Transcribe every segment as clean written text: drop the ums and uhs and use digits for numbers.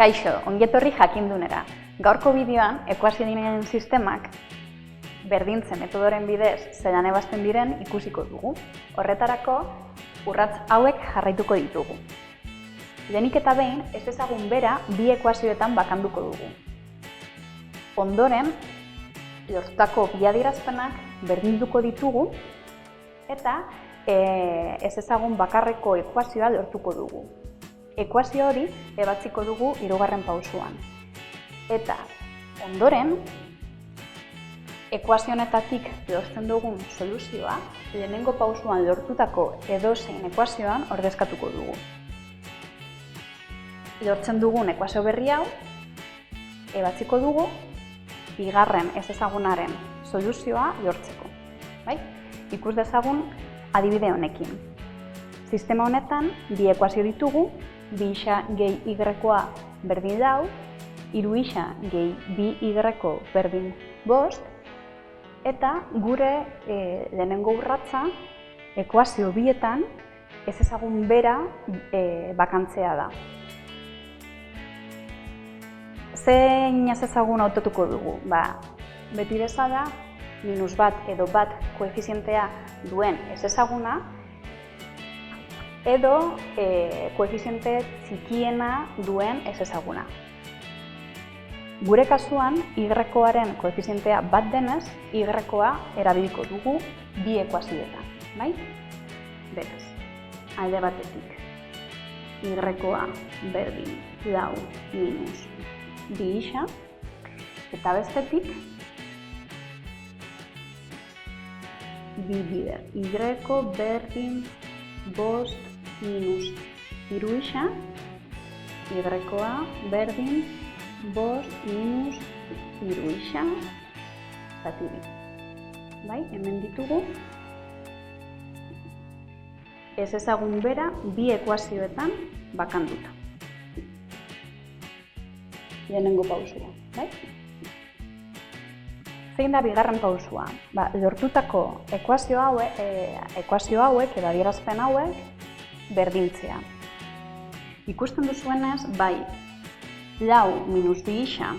Kaixo, ongietorri jakindunera. Gaurko bideoan, ekuazioen sistemak berdintze metodoren bidez zelan ebazten diren ikusiko dugu. Horretarako, urrats hauek jarraituko ditugu. Lehenik eta behin, ez ezagun bera bi ekuazioetan bakanduko dugu. Ondoren, lortutako bi adierazpenak berdinduko ditugu eta ez ezagun bakarreko ekuazioa lortuko dugu. Ekuazio hori ebatziko dugu hirugarren pausuan. Eta ondoren, ekuazio honetatik lortzen dugun soluzioa lehenengo pausuan lortutako edozein ekuazioan ordezkatuko dugu. Lortzen dugun ekuazio berri hau ebatziko dugu bigarren ez ezagunaren soluzioa lortzeko. Ikus dezagun adibide honekin. Sistema honetan bi ekuazio ditugu, bi isa gehi y-koa berdin lau, hiru isa gehi bi y-ko berdin bost, eta gure lehenengo urratsa ekuazio bietan ez ezagun bera bakantzea da. Zein ez ezagun hautatuko dugu? Beti bezala, minus bat edo bat koefizientea duen ez ezaguna, edo koefiziente txikiena duen ez ezaguna. Gure kasuan, y-koaren koefizientea bat denez, y-koa erabiliko dugu bi ekuazioetan. Beraz, alde batetik, y-koa berdin lau minus bi isa, eta bestetik, bi bider, y berdin bost minus hiru isa, y-koa berdin bost minus hiru isa, zati bi. Hemen ditugu, ez ezagun bera bi ekuazioetan bakanduta. Lehenengo pausua. Zein da bigarren pausua? Lortutako ekuazio hauek edo adierazpen hauek berdintzea. Ikusten duzuenez, lau minus bi isa,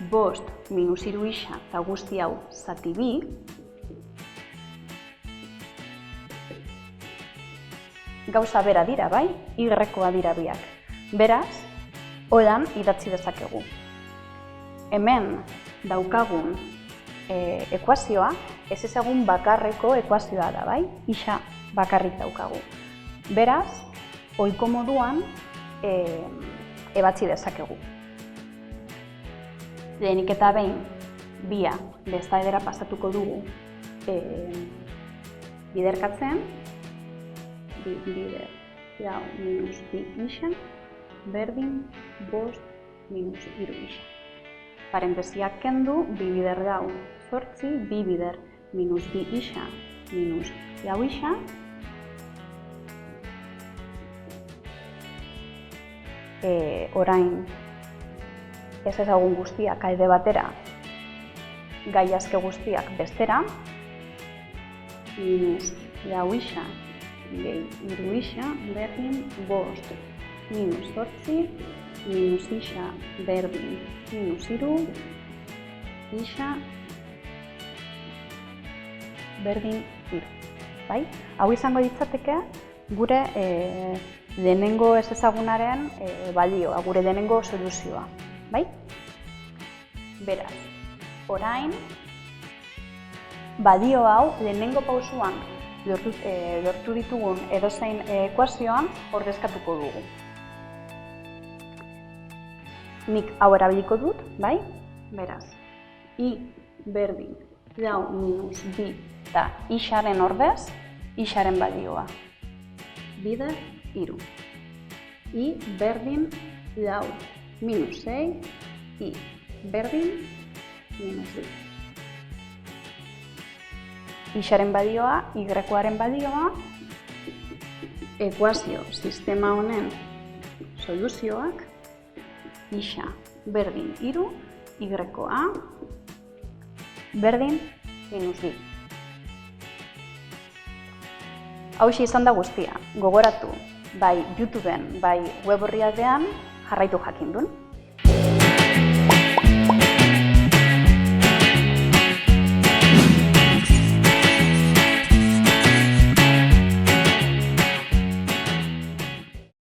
bost minus hiru isa eta guzti hau zati bi, gauza bera dira, y-koa dira biak. Beraz, holan idatzi dezakegu. Hemen daukagun ekuazioa ez ezagun bakarreko ekuazioa da, isa bakarrik daukagu. Beraz, ohiko moduan ebatzi dezakegu. Lehenik eta behin, bia bestaedera pasatuko dugu biderkatzen, bi bider lau minus bi isa, berdin bost minus hiru isa. Parentesiak kendu, bi bider lau zortzi, bi bider minus bi isa minus lau isa, orain ez ezagun guztiak alde batera, gai aske guztiak bestera, minus lau isa gehi hiru isa berdin bost minus zortzi, minus isa berdin minus hiru, isa berdin hiru. Hau izango ditzateke gure lehenengo ez ezagunaren balioa, gure lehenengo soluzioa. Beraz, orain, balio hau lehenengo pausuan lortu ditugun edozein ekuazioan ordezkatuko dugu. Nik hau erabiliko dut, beraz, i berdin lau minus bi eta isaren ordez, isaren balioa. Bider, hiru. I berdin lau minus sei, i berdin minus bi. Isaren balioa, y-koaren balioa, ekuazio sistema honen soluzioak, isa berdin hiru, y-koa berdin minus bi. Hauxe izan da guztia, gogoratu, bai YouTubeen, bai web orrialdean jarraitu jakindun.